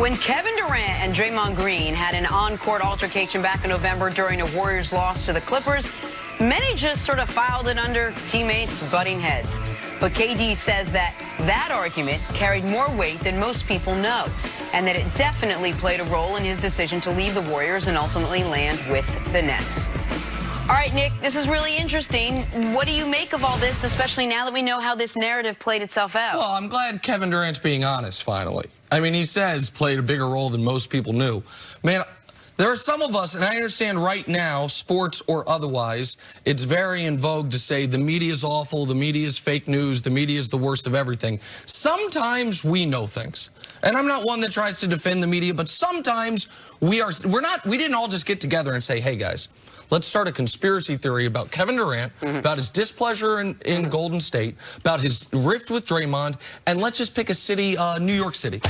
When Kevin Durant and Draymond Green had an on-court altercation back in November during a Warriors loss to the Clippers, many just sort of filed it under teammates butting heads. But KD says that argument carried more weight than most people know, and that it definitely played a role in his decision to leave the Warriors and ultimately land with the Nets. All right, Nick, this is really interesting. What do you make of all this, especially now that we know how this narrative played itself out? Well, I'm glad Kevin Durant's being honest, finally. I mean, he says played a bigger role than most people knew. Man, there are some of us, and I understand right now, sports or otherwise, it's very in vogue to say the media is awful, the media is fake news, the media is the worst of everything. Sometimes we know things. And I'm not one that tries to defend the media, but sometimes we didn't all just get together and say, hey guys, let's start a conspiracy theory about Kevin Durant, about his displeasure in Golden State, about his rift with Draymond, and let's just pick a city, New York City.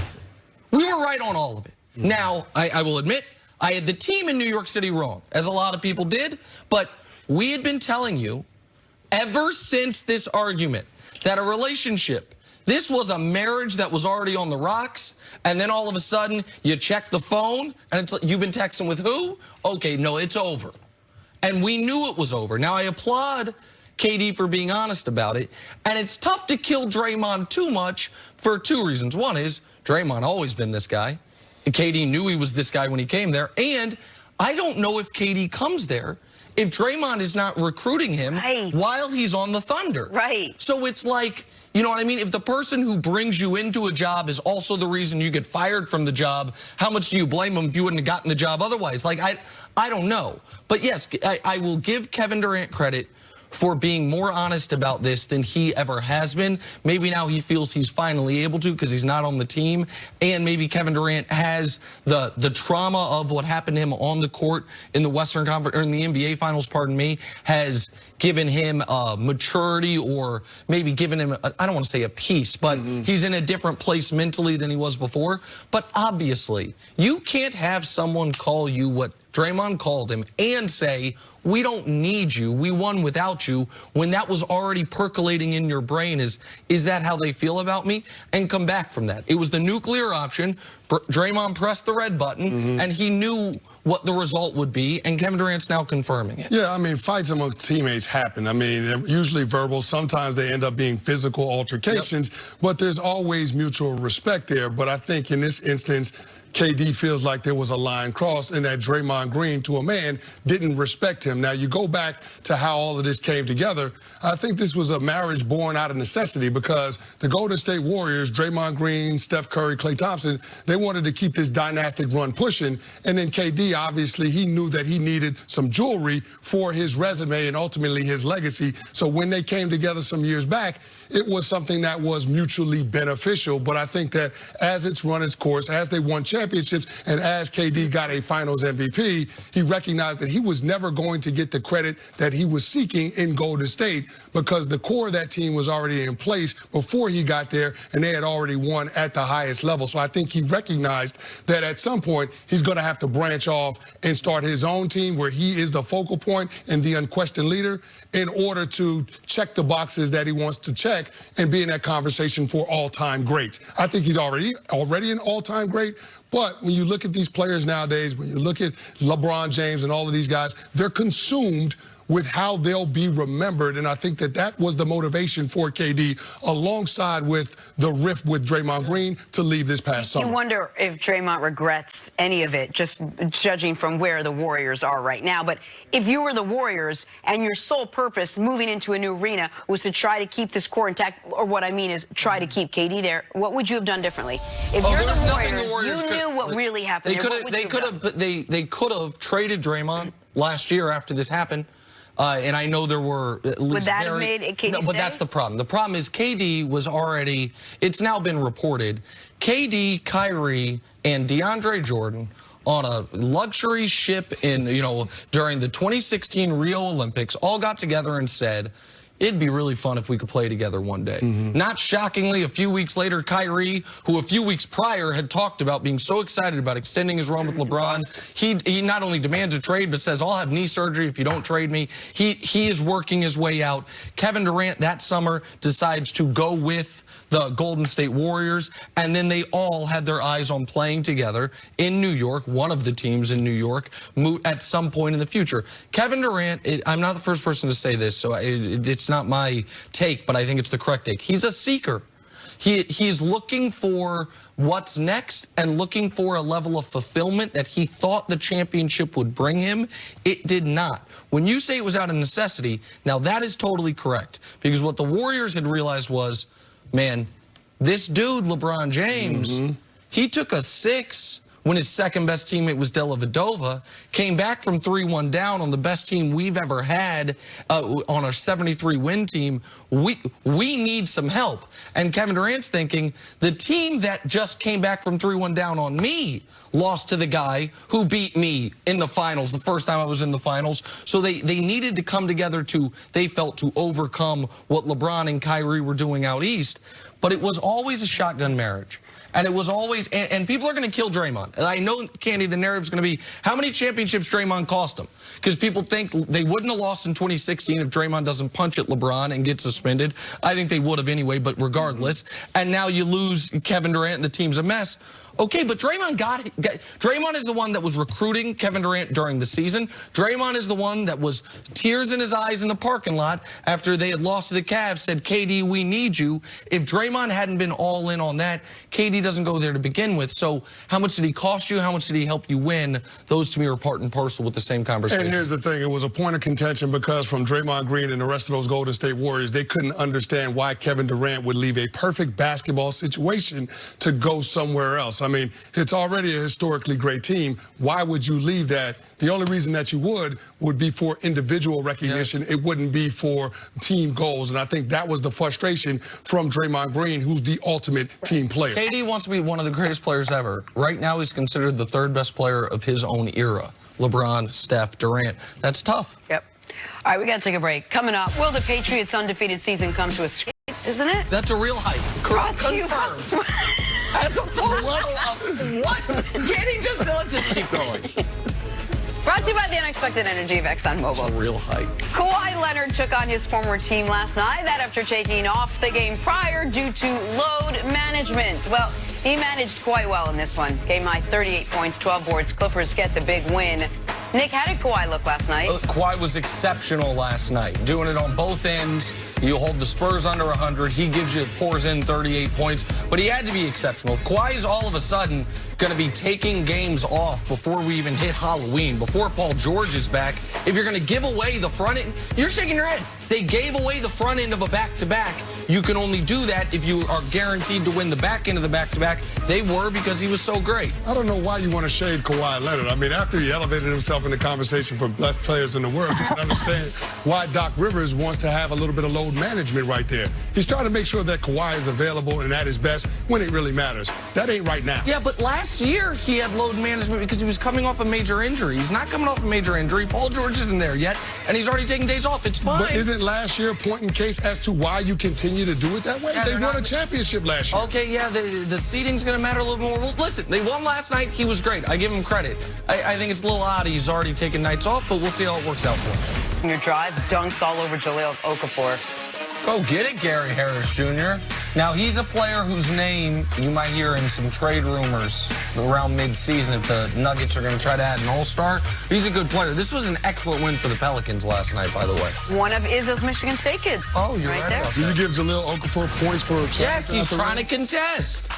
We were right on all of it. Now, I will admit, I had the team in New York City wrong, as a lot of people did, but we had been telling you ever since this argument that a relationship, this was a marriage that was already on the rocks, and then all of a sudden you check the phone and it's like, you've been texting with who? Okay, no, it's over. And we knew it was over. Now, I applaud KD for being honest about it, and it's tough to kill Draymond too much for two reasons. One is Draymond always been this guy. KD knew he was this guy when he came there, and I don't know if KD comes there if Draymond is not recruiting him while he's on the Thunder. Right. So it's like, you know what I mean? If the person who brings you into a job is also the reason you get fired from the job, how much do you blame him if you wouldn't have gotten the job otherwise? Like, I don't know. But yes, I will give Kevin Durant credit for being more honest about this than he ever has been. Maybe now he feels he's finally able to because he's not on the team. And maybe Kevin Durant has the trauma of what happened to him on the court in the Western Conference, or in the NBA Finals, pardon me, has given him maturity, or maybe given him, I don't want to say a peace, but he's in a different place mentally than he was before. But obviously, you can't have someone call you what Draymond called him and say, we don't need you, we won without you, when that was already percolating in your brain. Is that how they feel about me? And come back from that. It was the nuclear option. Draymond pressed the red button, and he knew what the result would be, and Kevin Durant's now confirming it. Yeah, I mean, fights among teammates happen. I mean, they're usually verbal. Sometimes they end up being physical altercations, but there's always mutual respect there. But I think in this instance, KD feels like there was a line crossed, and that Draymond Green, to a man, didn't respect him. Now, you go back to how all of this came together. I think this was a marriage born out of necessity, because the Golden State Warriors, Draymond Green, Steph Curry, Klay Thompson, they wanted to keep this dynastic run pushing. And then KD, obviously, he knew that he needed some jewelry for his resume and ultimately his legacy. So when they came together some years back, it was something that was mutually beneficial. But I think that as it's run its course, as they won championships, and as KD got a Finals MVP, he recognized that he was never going to get the credit that he was seeking in Golden State, because the core of that team was already in place before he got there, and they had already won at the highest level. So I think he recognized that at some point he's going to have to branch off and start his own team where he is the focal point and the unquestioned leader, in order to check the boxes that he wants to check and be in that conversation for all-time greats. I think he's already an all-time great. But when you look at these players nowadays, when you look at LeBron James and all of these guys, they're consumed with how they'll be remembered. And I think that that was the motivation for KD, alongside with the rift with Draymond Green, to leave this past summer. You wonder if Draymond regrets any of it, just judging from where the Warriors are right now. But if you were the Warriors and your sole purpose moving into a new arena was to try to keep this core intact, or what I mean is try to keep KD there, what would you have done differently? If you're the Warriors, you knew what really happened. They could have traded Draymond last year after this happened. And I know there were at least would that have made KD No, but stay? that's the problem. The problem is KD was already, it's now been reported, KD, Kyrie, and DeAndre Jordan on a luxury ship in, during the 2016 Rio Olympics, all got together and said, it'd be really fun if we could play together one day. Not shockingly, a few weeks later, Kyrie, who a few weeks prior had talked about being so excited about extending his run with LeBron, he not only demands a trade, but says, I'll have knee surgery if you don't trade me. He is working his way out. Kevin Durant that summer decides to go with the Golden State Warriors, and then they all had their eyes on playing together in New York, one of the teams in New York, at some point in the future. Kevin Durant, I'm not the first person to say this, so it's not my take, but I think it's the correct take. He's a seeker. He's looking for what's next and looking for a level of fulfillment that he thought the championship would bring him. It did not. When you say it was out of necessity, now that is totally correct. Because what the Warriors had realized was, man, this dude, LeBron James, he took a 6 when his second best teammate was Dellavedova, came back from 3-1 down on the best team we've ever had on our 73-win team. We need some help. And Kevin Durant's thinking, the team that just came back from 3-1 down on me lost to the guy who beat me in the finals, the first time I was in the finals. So they needed to come together they felt, to overcome what LeBron and Kyrie were doing out east. But it was always a shotgun marriage. And it was always, and people are going to kill Draymond. I know, Candy, the narrative's going to be, how many championships Draymond cost him? Because people think they wouldn't have lost in 2016 if Draymond doesn't punch at LeBron and get suspended. I think they would have anyway, but regardless. And now you lose Kevin Durant and the team's a mess. Okay, but Draymond is the one that was recruiting Kevin Durant during the season. Draymond is the one that was tears in his eyes in the parking lot after they had lost to the Cavs, said, KD, we need you. If Draymond hadn't been all in on that, KD doesn't go there to begin with. So how much did he cost you? How much did he help you win? Those, to me, are part and parcel with the same conversation. And here's the thing. It was a point of contention because from Draymond Green and the rest of those Golden State Warriors, they couldn't understand why Kevin Durant would leave a perfect basketball situation to go somewhere else. I mean, it's already a historically great team. Why would you leave that? The only reason that you would be for individual recognition. It wouldn't be for team goals. And I think that was the frustration from Draymond Green, who's the ultimate team player. KD wants to be one of the greatest players ever. Right now, he's considered the third best player of his own era. LeBron, Steph, Durant. That's tough. Yep. All right, we got to take a break. Coming up, will the Patriots' undefeated season come to a skate, isn't it? That's a real hype. Confirmed. As opposed to what? Let's just keep going. Brought to you by the unexpected energy of ExxonMobil. It's a real hype. Kawhi Leonard took on his former team last night. That after taking off the game prior due to load management. Well, he managed quite well in this one. Game high 38 points, 12 boards. Clippers get the big win. Nick, how did Kawhi look last night? Kawhi was exceptional last night, doing it on both ends. You hold the Spurs under 100. He pours in 38 points, but he had to be exceptional. If Kawhi's all of a sudden going to be taking games off before we even hit Halloween, before Paul George is back, if you're going to give away the front end, you're shaking your head. They gave away the front end of a back-to-back. You can only do that if you are guaranteed to win the back end of the back-to-back. They were, because he was so great. I don't know why you want to shade Kawhi Leonard. I mean, after he elevated himself in the conversation for best players in the world, you can understand why Doc Rivers wants to have a little bit of load management right there. He's trying to make sure that Kawhi is available and at his best when it really matters. That ain't right now. Yeah, but last year he had load management because he was coming off a major injury. He's not coming off a major injury. Paul George isn't there yet, and he's already taking days off. It's fine. But isn't last year point in case as to why you continue to do it that way? Yeah, they won a championship last year. Okay, yeah, the seeding's going to matter a little more. Well, listen, they won last night. He was great. I give him credit. I think it's a little odd he's already taken nights off, but we'll see how it works out for him. Your drives, dunks all over Jahlil Okafor. Go get it, Gary Harris Jr. Now, he's a player whose name you might hear in some trade rumors around mid-season if the Nuggets are going to try to add an all-star. He's a good player. This was an excellent win for the Pelicans last night, by the way. One of Izzo's Michigan State kids. Oh, you're right there. about Did you give Jahlil Okafor points for a chance? Yes, he's trying to contest.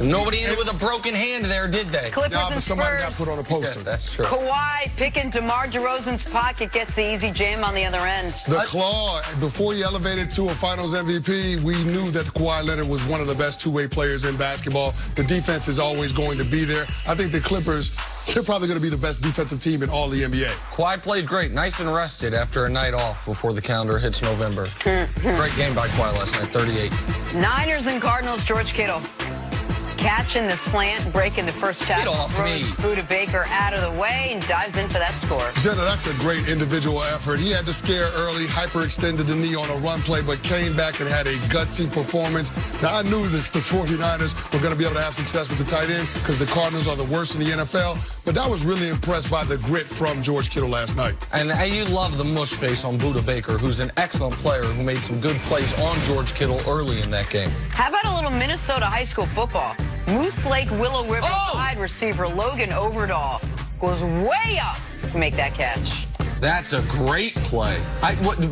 Nobody ended with a broken hand there, did they? Clippers but and somebody Spurs. got put on a poster. Yeah, that's true. Kawhi picking DeMar DeRozan's pocket, gets the easy jam on the other end. The claw, before he elevated to a finals MVP, we knew that Kawhi Leonard was one of the best two-way players in basketball. The defense is always going to be there. I think the Clippers, they're probably going to be the best defensive team in all the NBA. Kawhi played great, nice and rested after a night off before the calendar hits November. Great game by Kawhi last night, 38. Niners and Cardinals, George Kittle. Catching the slant, breaking the first tackle, Get off me. throws Buda Baker out of the way and dives in for that score. Jenna, that's a great individual effort. He had to scare early, hyperextended the knee on a run play, but came back and had a gutsy performance. Now, I knew that the 49ers were going to be able to have success with the tight end because the Cardinals are the worst in the NFL, but I was really impressed by the grit from George Kittle last night. And you love the mush face on Buda Baker, who's an excellent player who made some good plays on George Kittle early in that game. How about a little Minnesota high school football? Moose Lake Willow River wide receiver Logan Overdahl goes way up to make that catch. That's a great play.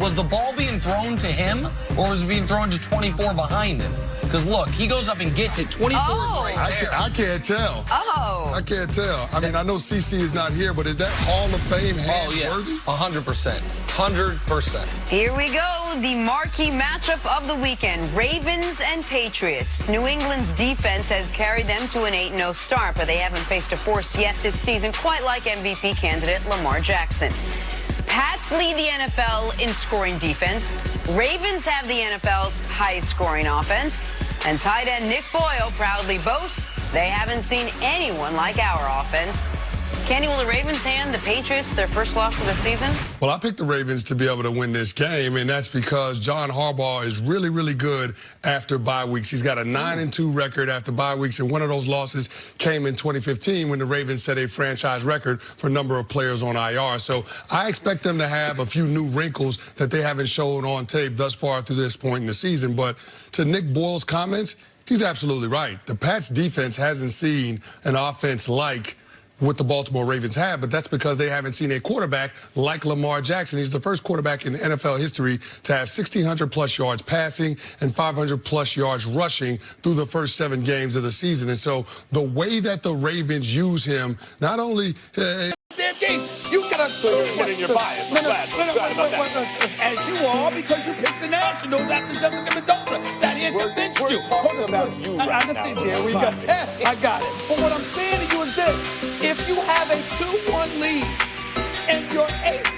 Was the ball being thrown to him, or was it being thrown to 24 behind him? Because, look, he goes up and gets it. 24 is right there. I can't tell. I can't tell. I mean, I know CC is not here, but is that Hall of Fame worthy? 100%. 100%. Here we go. The marquee matchup of the weekend, Ravens and Patriots. New England's defense has carried them to an 8-0 start, but they haven't faced a force yet this season, quite like MVP candidate Lamar Jackson. Pats lead the NFL in scoring defense. Ravens have the NFL's highest scoring offense. And tight end Nick Boyle proudly boasts they haven't seen anyone like our offense. Kenny, will the Ravens hand the Patriots their first loss of the season? Well, I picked the Ravens to be able to win this game, and that's because John Harbaugh is really, really good after bye weeks. He's got a 9-2 record after bye weeks, and one of those losses came in 2015 when the Ravens set a franchise record for number of players on IR. So I expect them to have a few new wrinkles that they haven't shown on tape thus far through this point in the season. But to Nick Boyle's comments, he's absolutely right. The Pats defense hasn't seen an offense like what the Baltimore Ravens have, but that's because they haven't seen a quarterback like Lamar Jackson. He's the first quarterback in NFL history to have 1,600-plus yards passing and 500-plus yards rushing through the first 7 games of the season. And so the way that the Ravens use him, not only damn game. You got to in your bias. I'm glad about that. As you are, because you picked the Nationals after Jessica Mendoza sat here and convinced you. Talking about you right now. There we go. I got it. But what I'm saying to you is this. If you have a 2-1 lead and your ace,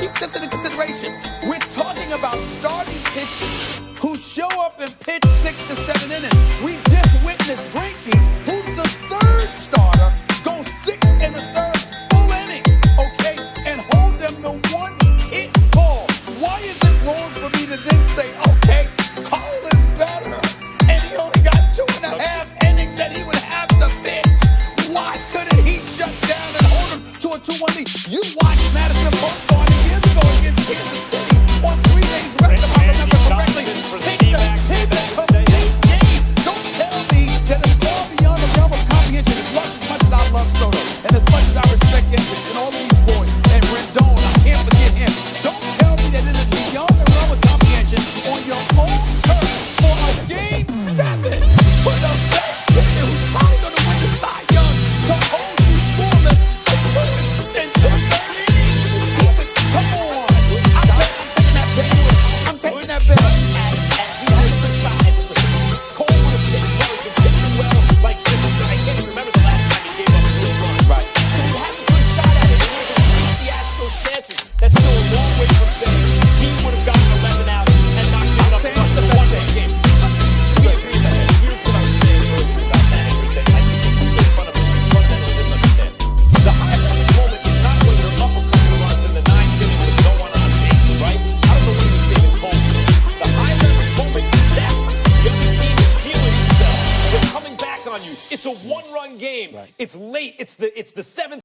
keep this into consideration. We're talking about starting pitchers who show up and pitch 6 to 7 innings. We just witnessed Brinky, who's the third starter, go 6 and a third full innings, okay, and hold them to 1 hit ball. Why is it wrong for me to then say, okay, Cole is better, and he only got 2.5 innings that he would have to pitch? Why couldn't he shut down and hold him to a 2-1 lead? You watched Madison Bumgarner years ago against Kansas City on 3 days rest, if I remember correctly. Take the complete game. Don't tell me that it's far beyond the realm of comprehension. As much as I love Soto, and as much as I respect Hendricks and all of these boys, and Rendon, I can't forget him. Don't tell me that it is beyond the realm of comprehension on your own turf for a game 7 for the best pitcher who's probably going to win the Cy Young to hold you scoreless and to 30. Come on. I'm taking that bet. He has a good shot at the Cole would have pitched well. He's been pitching well. Like, I can't even remember the last time he gave up a good run. Right. So he has a good shot at it. He has those chances. That's still a long way from saying he would have gotten 11 out and not given up the one-day game. We agree with that. Here's what I was saying earlier about that. And we said, I think he's in front of him. Fundamentally didn't understand. The highlight moment is not when you're up a couple of runs in the 9th inning with no one on base, right? I don't know what he was saying in Cole. The highlight moment is that the other team is feeling itself. They're coming back on you. It's a 1-run game. Right. It's late. It's the 7th.